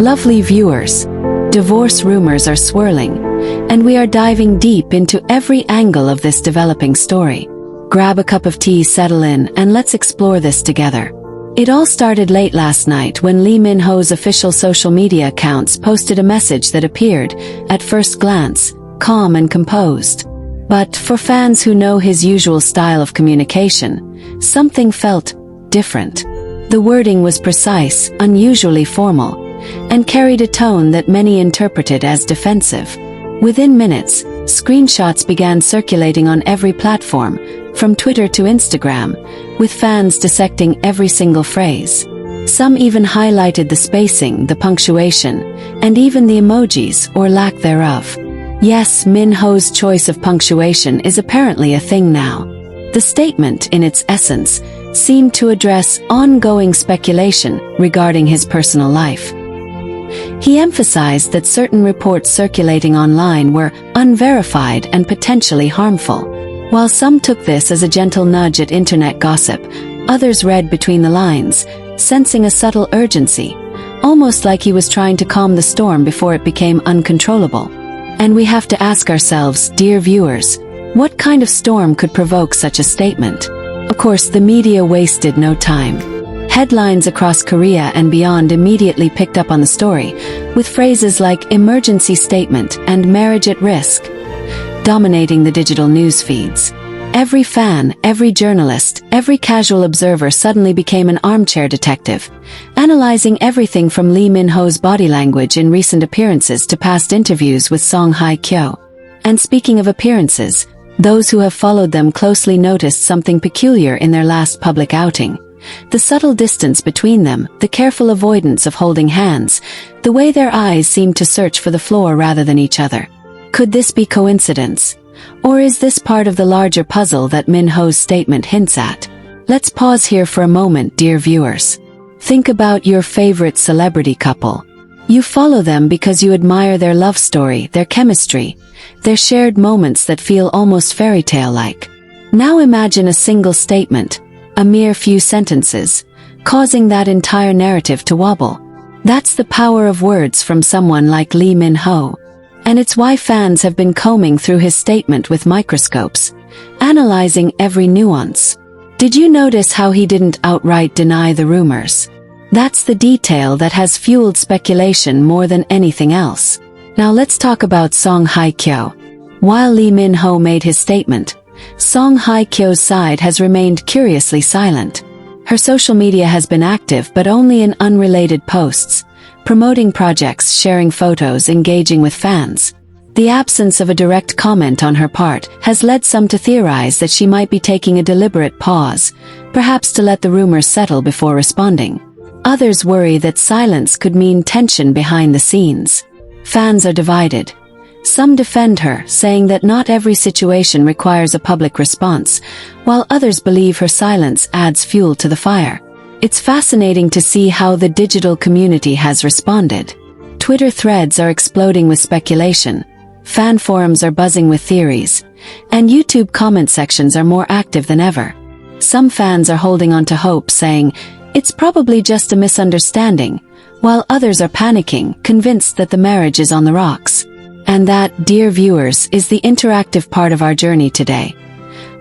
Lovely viewers, divorce rumors are swirling, and we are diving deep into every angle of this developing story. Grab a cup of tea, settle in, and let's explore this together. It all started late last night when Lee Min-ho's official social media accounts posted a message that appeared, at first glance, calm and composed. But for fans who know his usual style of communication, something felt different. The wording was precise, unusually formal, and carried a tone that many interpreted as defensive. Within minutes, screenshots began circulating on every platform, from Twitter to Instagram, with fans dissecting every single phrase. Some even highlighted the spacing, the punctuation, and even the emojis, or lack thereof. Yes, Min-ho's choice of punctuation is apparently a thing now. The statement, in its essence, seemed to address ongoing speculation regarding his personal life. He emphasized that certain reports circulating online were unverified and potentially harmful. While some took this as a gentle nudge at internet gossip, others read between the lines, sensing a subtle urgency, almost like he was trying to calm the storm before it became uncontrollable. And we have to ask ourselves, dear viewers, what kind of storm could provoke such a statement? Of course, the media wasted no time. Headlines across Korea and beyond immediately picked up on the story, with phrases like emergency statement and marriage at risk dominating the digital news feeds. Every fan, every journalist, every casual observer suddenly became an armchair detective, analyzing everything from Lee Min-ho's body language in recent appearances to past interviews with Song Hye Kyo. And speaking of appearances, those who have followed them closely noticed something peculiar in their last public outing. The subtle distance between them, the careful avoidance of holding hands, the way their eyes seemed to search for the floor rather than each other. Could this be coincidence? Or is this part of the larger puzzle that Min-ho's statement hints at? Let's pause here for a moment, dear viewers. Think about your favorite celebrity couple. You follow them because you admire their love story, their chemistry, their shared moments that feel almost fairy tale-like. Now imagine a single statement, a mere few sentences, causing that entire narrative to wobble. That's the power of words from someone like Lee Min-ho. And it's why fans have been combing through his statement with microscopes, analyzing every nuance. Did you notice how he didn't outright deny the rumors? That's the detail that has fueled speculation more than anything else. Now let's talk about Song Hye Kyo. While Lee Min-ho made his statement, Song Hye Kyo's side has remained curiously silent. Her social media has been active but only in unrelated posts, promoting projects, sharing photos, engaging with fans. The absence of a direct comment on her part has led some to theorize that she might be taking a deliberate pause, perhaps to let the rumors settle before responding. Others worry that silence could mean tension behind the scenes. Fans are divided. Some defend her, saying that not every situation requires a public response, while others believe her silence adds fuel to the fire. It's fascinating to see how the digital community has responded. Twitter threads are exploding with speculation, fan forums are buzzing with theories, and YouTube comment sections are more active than ever. Some fans are holding on to hope, saying, it's probably just a misunderstanding, while others are panicking, convinced that the marriage is on the rocks. And that, dear viewers, is the interactive part of our journey today.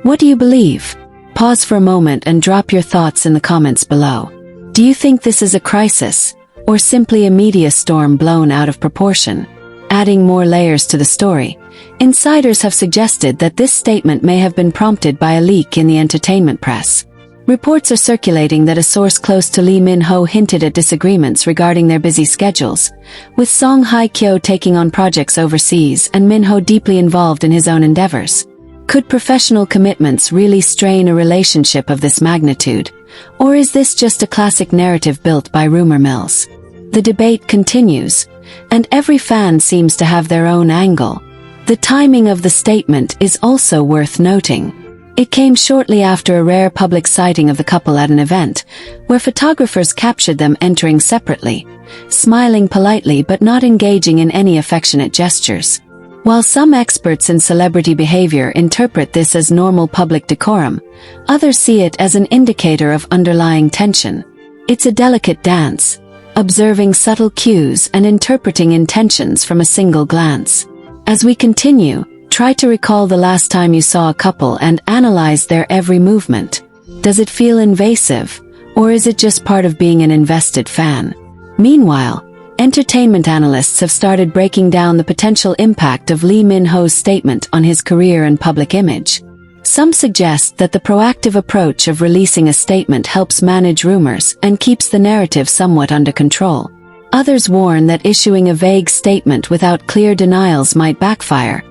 What do you believe? Pause for a moment and drop your thoughts in the comments below. Do you think this is a crisis, or simply a media storm blown out of proportion? Adding more layers to the story, insiders have suggested that this statement may have been prompted by a leak in the entertainment press. Reports are circulating that a source close to Lee Min-ho hinted at disagreements regarding their busy schedules, with Song Hye Kyo taking on projects overseas and Min-ho deeply involved in his own endeavors. Could professional commitments really strain a relationship of this magnitude? Or is this just a classic narrative built by rumor mills? The debate continues, and every fan seems to have their own angle. The timing of the statement is also worth noting. It came shortly after a rare public sighting of the couple at an event, where photographers captured them entering separately, smiling politely but not engaging in any affectionate gestures. While some experts in celebrity behavior interpret this as normal public decorum, others see it as an indicator of underlying tension. It's a delicate dance, observing subtle cues and interpreting intentions from a single glance. As we continue, try to recall the last time you saw a couple and analyze their every movement. Does it feel invasive, or is it just part of being an invested fan? Meanwhile, entertainment analysts have started breaking down the potential impact of Lee Min-ho's statement on his career and public image. Some suggest that the proactive approach of releasing a statement helps manage rumors and keeps the narrative somewhat under control. Others warn that issuing a vague statement without clear denials might backfire,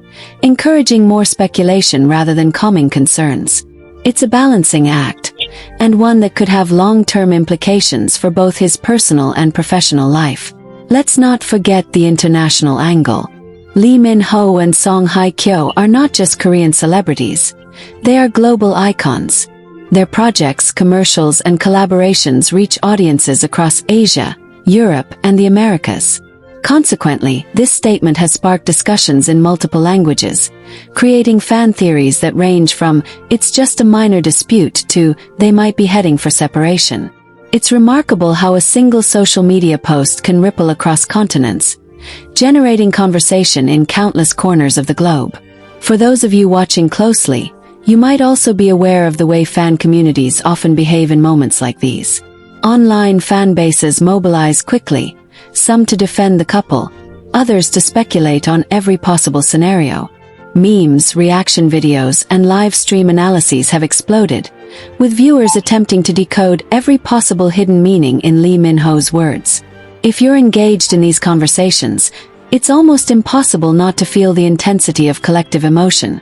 encouraging more speculation rather than calming concerns. It's a balancing act, and one that could have long-term implications for both his personal and professional life. Let's not forget the international angle. Lee Min-ho and Song Hye Kyo are not just Korean celebrities. They are global icons. Their projects, commercials, and collaborations reach audiences across Asia, Europe, and the Americas. Consequently, this statement has sparked discussions in multiple languages, creating fan theories that range from "it's just a minor dispute" to "they might be heading for separation." It's remarkable how a single social media post can ripple across continents, generating conversation in countless corners of the globe. For those of you watching closely, you might also be aware of the way fan communities often behave in moments like these. Online fan bases mobilize quickly, some to defend the couple, others to speculate on every possible scenario. Memes, reaction videos, and live stream analyses have exploded, with viewers attempting to decode every possible hidden meaning in Lee Min-ho's words. If you're engaged in these conversations, it's almost impossible not to feel the intensity of collective emotion,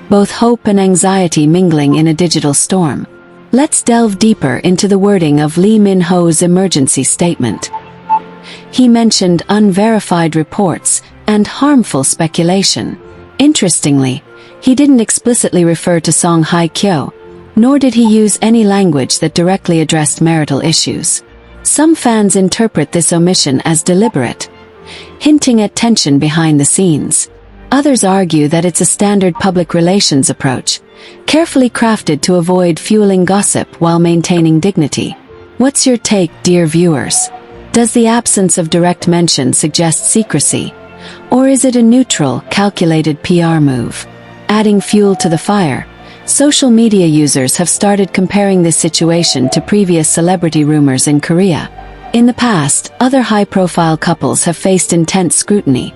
both hope and anxiety mingling in a digital storm. Let's delve deeper into the wording of Lee Min-ho's emergency statement. He mentioned unverified reports and harmful speculation. Interestingly, he didn't explicitly refer to Song Hye Kyo, nor did he use any language that directly addressed marital issues. Some fans interpret this omission as deliberate, hinting at tension behind the scenes. Others argue that it's a standard public relations approach, carefully crafted to avoid fueling gossip while maintaining dignity. What's your take, dear viewers? Does the absence of direct mention suggest secrecy, or is it a neutral, calculated PR move? Adding fuel to the fire, social media users have started comparing this situation to previous celebrity rumors in Korea. In the past, other high-profile couples have faced intense scrutiny,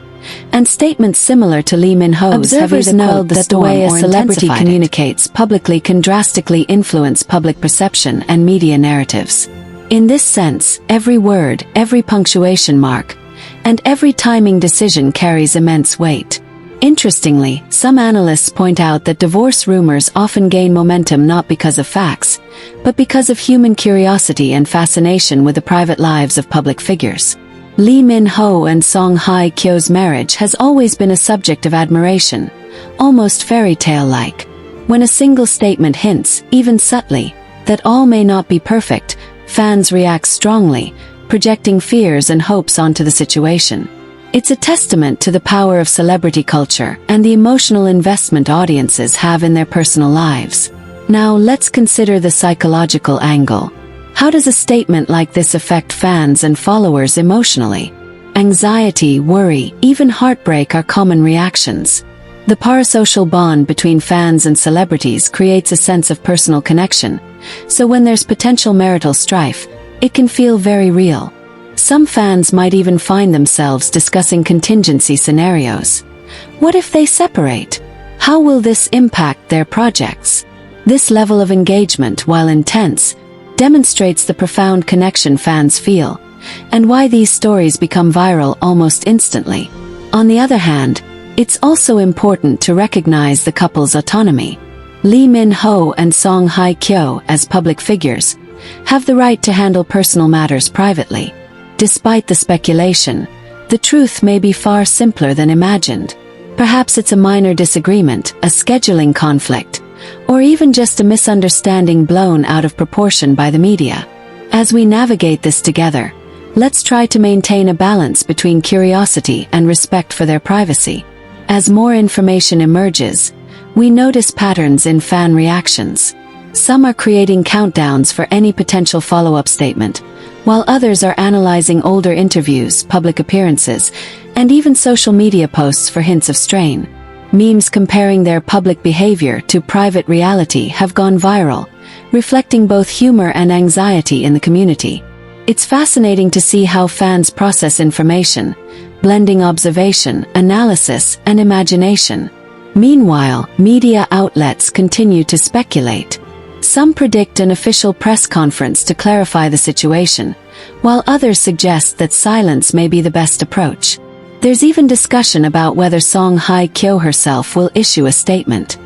and statements similar to Lee Min-ho's have either quelled the way a celebrity communicates publicly can drastically influence public perception and media narratives. In this sense, every word, every punctuation mark, and every timing decision carries immense weight. Interestingly, some analysts point out that divorce rumors often gain momentum not because of facts, but because of human curiosity and fascination with the private lives of public figures. Lee Min-ho and Song Hye Kyo's marriage has always been a subject of admiration, almost fairy tale-like. When a single statement hints, even subtly, that all may not be perfect, fans react strongly, projecting fears and hopes onto the situation. It's a testament to the power of celebrity culture and the emotional investment audiences have in their personal lives. Now let's consider the psychological angle. How does a statement like this affect fans and followers emotionally? Anxiety, worry, even heartbreak are common reactions. The parasocial bond between fans and celebrities creates a sense of personal connection, so when there's potential marital strife, it can feel very real. Some fans might even find themselves discussing contingency scenarios. What if they separate? How will this impact their projects? This level of engagement, while intense, demonstrates the profound connection fans feel, and why these stories become viral almost instantly. On the other hand, it's also important to recognize the couple's autonomy. Lee Min-ho and Song Hye Kyo, as public figures, have the right to handle personal matters privately. Despite the speculation, the truth may be far simpler than imagined. Perhaps it's a minor disagreement, a scheduling conflict, or even just a misunderstanding blown out of proportion by the media. As we navigate this together, let's try to maintain a balance between curiosity and respect for their privacy. As more information emerges, we notice patterns in fan reactions. Some are creating countdowns for any potential follow-up statement, while others are analyzing older interviews, public appearances, and even social media posts for hints of strain. Memes comparing their public behavior to private reality have gone viral, reflecting both humor and anxiety in the community. It's fascinating to see how fans process information, blending observation, analysis, and imagination. Meanwhile, media outlets continue to speculate. Some predict an official press conference to clarify the situation, while others suggest that silence may be the best approach. There's even discussion about whether Song Hye Kyo herself will issue a statement.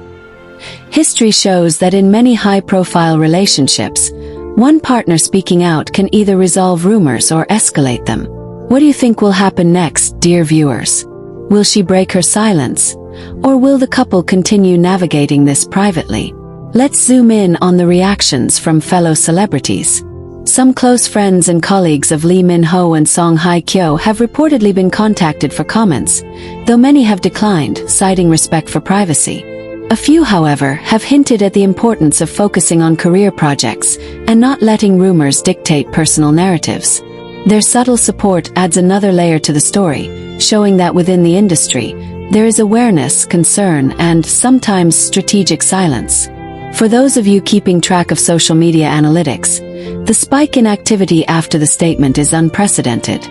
History shows that in many high-profile relationships, one partner speaking out can either resolve rumors or escalate them. What do you think will happen next, dear viewers? Will she break her silence? Or will the couple continue navigating this privately? Let's zoom in on the reactions from fellow celebrities. Some close friends and colleagues of Lee Min-ho and Song Hye Kyo have reportedly been contacted for comments, though many have declined, citing respect for privacy. A few, however, have hinted at the importance of focusing on career projects and not letting rumors dictate personal narratives. Their subtle support adds another layer to the story, showing that within the industry, there is awareness, concern, and sometimes strategic silence. For those of you keeping track of social media analytics, the spike in activity after the statement is unprecedented.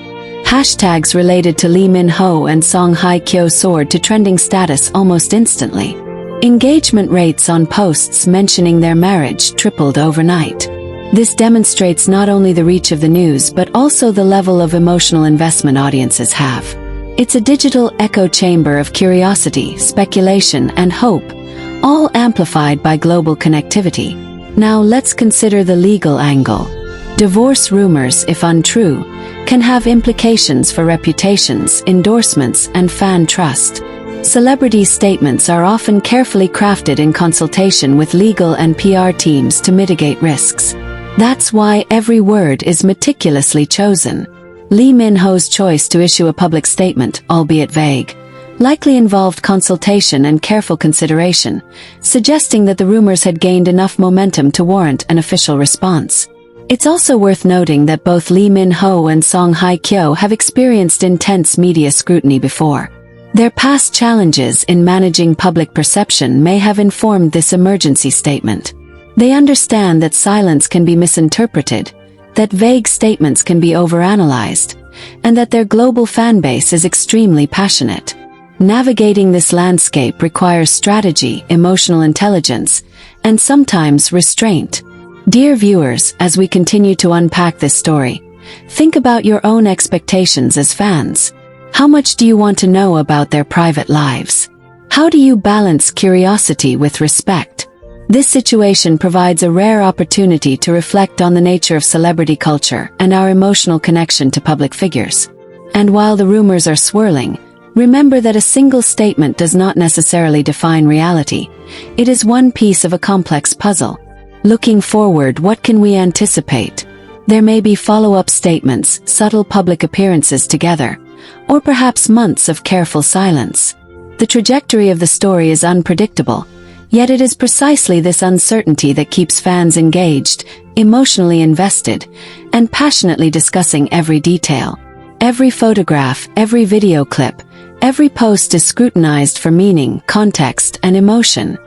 Hashtags related to Lee Min-ho and Song Hye Kyo soared to trending status almost instantly. Engagement rates on posts mentioning their marriage tripled overnight. This demonstrates not only the reach of the news but also the level of emotional investment audiences have. It's a digital echo chamber of curiosity, speculation, and hope, all amplified by global connectivity. Now let's consider the legal angle. Divorce rumors, if untrue, can have implications for reputations, endorsements, and fan trust. Celebrity statements are often carefully crafted in consultation with legal and PR teams to mitigate risks. That's why every word is meticulously chosen. Lee Min-ho's choice to issue a public statement, albeit vague, likely involved consultation and careful consideration, suggesting that the rumors had gained enough momentum to warrant an official response. It's also worth noting that both Lee Min-ho and Song Hye Kyo have experienced intense media scrutiny before. Their past challenges in managing public perception may have informed this emergency statement. They understand that silence can be misinterpreted, that vague statements can be overanalyzed, and that their global fanbase is extremely passionate. Navigating this landscape requires strategy, emotional intelligence, and sometimes restraint. Dear viewers, as we continue to unpack this story, think about your own expectations as fans. How much do you want to know about their private lives? How do you balance curiosity with respect? This situation provides a rare opportunity to reflect on the nature of celebrity culture and our emotional connection to public figures. And while the rumors are swirling, remember that a single statement does not necessarily define reality. It is one piece of a complex puzzle. Looking forward, what can we anticipate? There may be follow-up statements, subtle public appearances together, or perhaps months of careful silence. The trajectory of the story is unpredictable, yet it is precisely this uncertainty that keeps fans engaged, emotionally invested, and passionately discussing every detail. Every photograph, every video clip, every post is scrutinized for meaning, context, and emotion.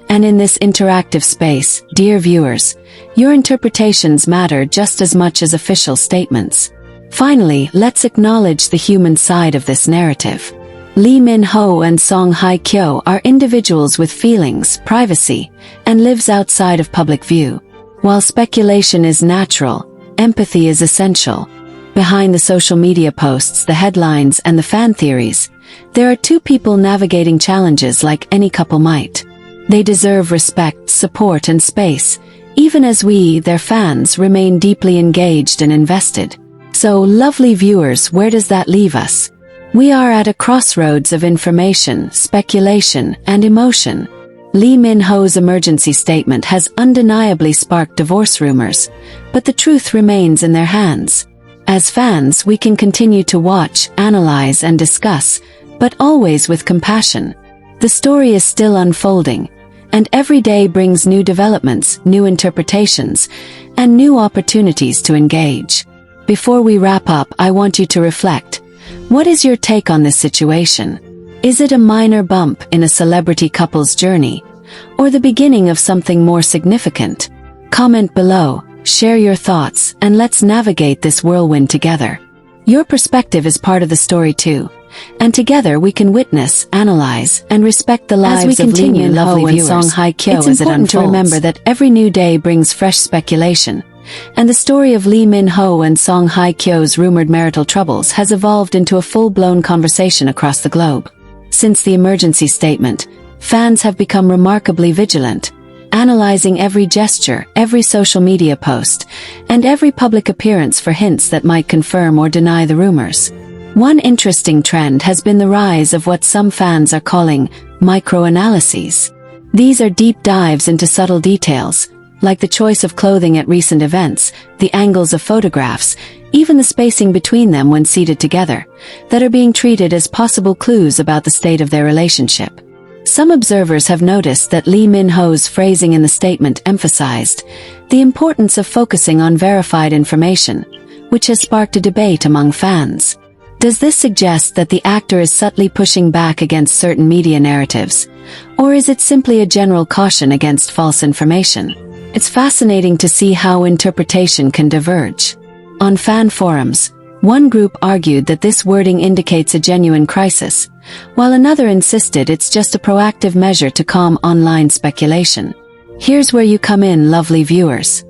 And in this interactive space, dear viewers, your interpretations matter just as much as official statements. Finally, let's acknowledge the human side of this narrative. Lee Min-ho and Song Hye Kyo are individuals with feelings, privacy, and lives outside of public view. While speculation is natural, empathy is essential. Behind the social media posts, the headlines, and the fan theories, there are two people navigating challenges like any couple might. They deserve respect, support, and space, even as we, their fans, remain deeply engaged and invested. So, lovely viewers, where does that leave us? We are at a crossroads of information, speculation, and emotion. Lee Min-ho's emergency statement has undeniably sparked divorce rumors, but the truth remains in their hands. As fans, we can continue to watch, analyze, and discuss, but always with compassion. The story is still unfolding, and every day brings new developments, new interpretations, and new opportunities to engage. before we wrap up, I want you to reflect. What is your take on this situation? Is it a minor bump in a celebrity couple's journey, or the beginning of something more significant? Comment below, share your thoughts, and let's navigate this whirlwind together. Your perspective is part of the story too, and together we can witness, analyze, and respect the lives of Lee Min Ho and Song Hye Kyo as it unfolds. It's important to remember that every new day brings fresh speculation, and the story of Lee Min Ho and Song Hye Kyo's rumored marital troubles has evolved into a full-blown conversation across the globe. Since the emergency statement, fans have become remarkably vigilant, analyzing every gesture, every social media post, and every public appearance for hints that might confirm or deny the rumors. One interesting trend has been the rise of what some fans are calling micro-analyses. These are deep dives into subtle details, like the choice of clothing at recent events, the angles of photographs, even the spacing between them when seated together, that are being treated as possible clues about the state of their relationship. Some observers have noticed that Lee Min Ho's phrasing in the statement emphasized the importance of focusing on verified information, which has sparked a debate among fans. Does this suggest that the actor is subtly pushing back against certain media narratives, or is it simply a general caution against false information? It's fascinating to see how interpretation can diverge. On fan forums, one group argued that this wording indicates a genuine crisis, while another insisted it's just a proactive measure to calm online speculation. Here's where you come in, lovely viewers.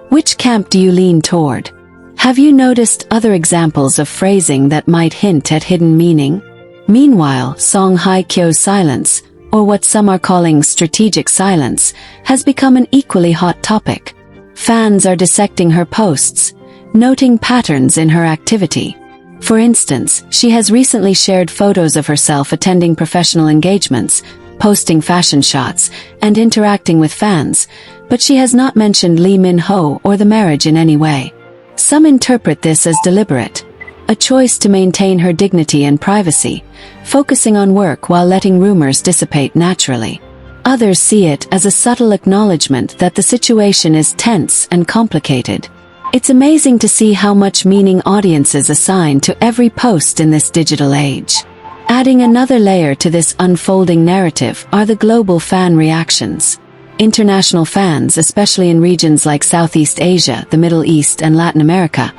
Which camp do you lean toward? Have you noticed other examples of phrasing that might hint at hidden meaning? Meanwhile, Song Hye Kyo's silence, or what some are calling strategic silence, has become an equally hot topic. Fans are dissecting her posts, noting patterns in her activity. For instance, she has recently shared photos of herself attending professional engagements, posting fashion shots, and interacting with fans, but she has not mentioned Lee Min Ho or the marriage in any way. Some interpret this as deliberate, a choice to maintain her dignity and privacy, focusing on work while letting rumors dissipate naturally. Others see it as a subtle acknowledgement that the situation is tense and complicated. It's amazing to see how much meaning audiences assign to every post in this digital age. Adding another layer to this unfolding narrative are the global fan reactions. International fans, especially in regions like Southeast Asia, the Middle East, and Latin America,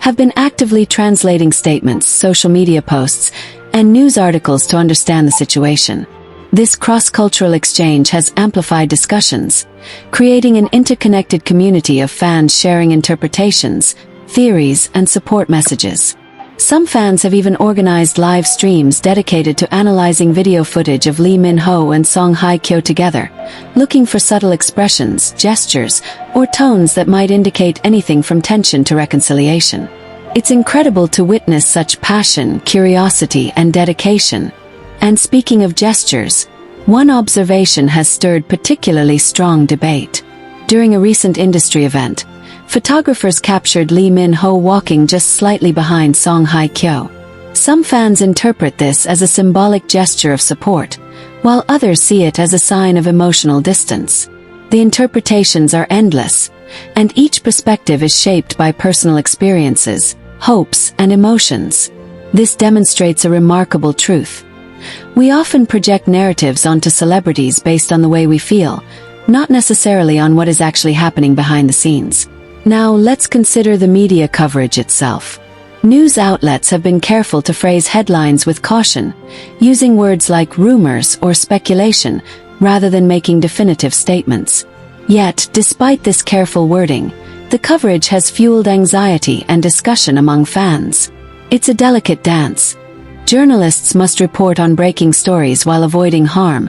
have been actively translating statements, social media posts, and news articles to understand the situation. This cross-cultural exchange has amplified discussions, creating an interconnected community of fans sharing interpretations, theories, and support messages. Some fans have even organized live streams dedicated to analyzing video footage of Lee Min Ho and Song Hye Kyo together, looking for subtle expressions, gestures, or tones that might indicate anything from tension to reconciliation. It's incredible to witness such passion, curiosity, and dedication. And speaking of gestures, one observation has stirred particularly strong debate. During a recent industry event, photographers captured Lee Min Ho walking just slightly behind Song Hye Kyo. Some fans interpret this as a symbolic gesture of support, while others see it as a sign of emotional distance. The interpretations are endless, and each perspective is shaped by personal experiences, hopes, and emotions. This demonstrates a remarkable truth. We often project narratives onto celebrities based on the way we feel, not necessarily on what is actually happening behind the scenes. Now, let's consider the media coverage itself. News outlets have been careful to phrase headlines with caution, using words like rumors or speculation rather than making definitive statements. Yet, despite this careful wording, the coverage has fueled anxiety and discussion among fans. It's a delicate dance. Journalists must report on breaking stories while avoiding harm,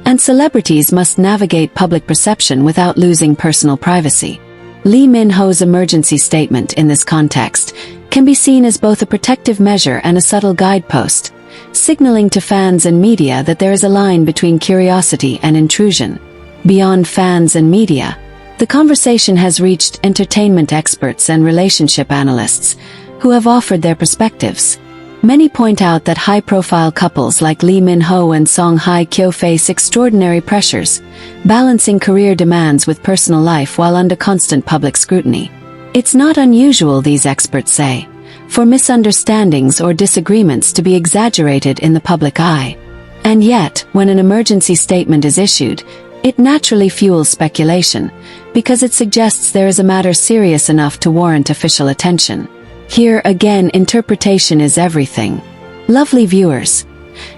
and celebrities must navigate public perception without losing personal privacy. Lee Min Ho's emergency statement in this context can be seen as both a protective measure and a subtle guidepost, signaling to fans and media that there is a line between curiosity and intrusion. Beyond fans and media, the conversation has reached entertainment experts and relationship analysts, who have offered their perspectives. Many point out that high-profile couples like Lee Min Ho and Song Hye Kyo face extraordinary pressures, balancing career demands with personal life while under constant public scrutiny. It's not unusual, these experts say, for misunderstandings or disagreements to be exaggerated in the public eye. And yet, when an emergency statement is issued, it naturally fuels speculation, because it suggests there is a matter serious enough to warrant official attention. Here again, interpretation is everything. Lovely viewers,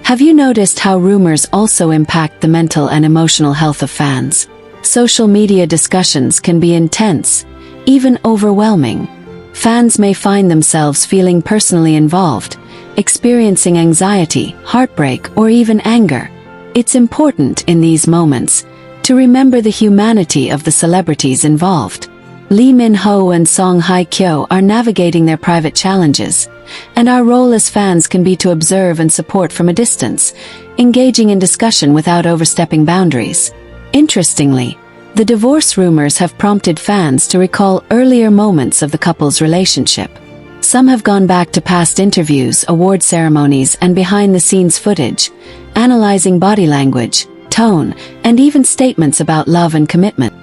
have you noticed how rumors also impact the mental and emotional health of fans? Social media discussions can be intense, even overwhelming. Fans may find themselves feeling personally involved, experiencing anxiety, heartbreak, or even anger. It's important in these moments to remember the humanity of the celebrities involved. Lee Min-ho and Song Hye Kyo are navigating their private challenges, and our role as fans can be to observe and support from a distance, engaging in discussion without overstepping boundaries. Interestingly, the divorce rumors have prompted fans to recall earlier moments of the couple's relationship. Some have gone back to past interviews, award ceremonies, and behind-the-scenes footage, analyzing body language, tone, and even statements about love and commitment.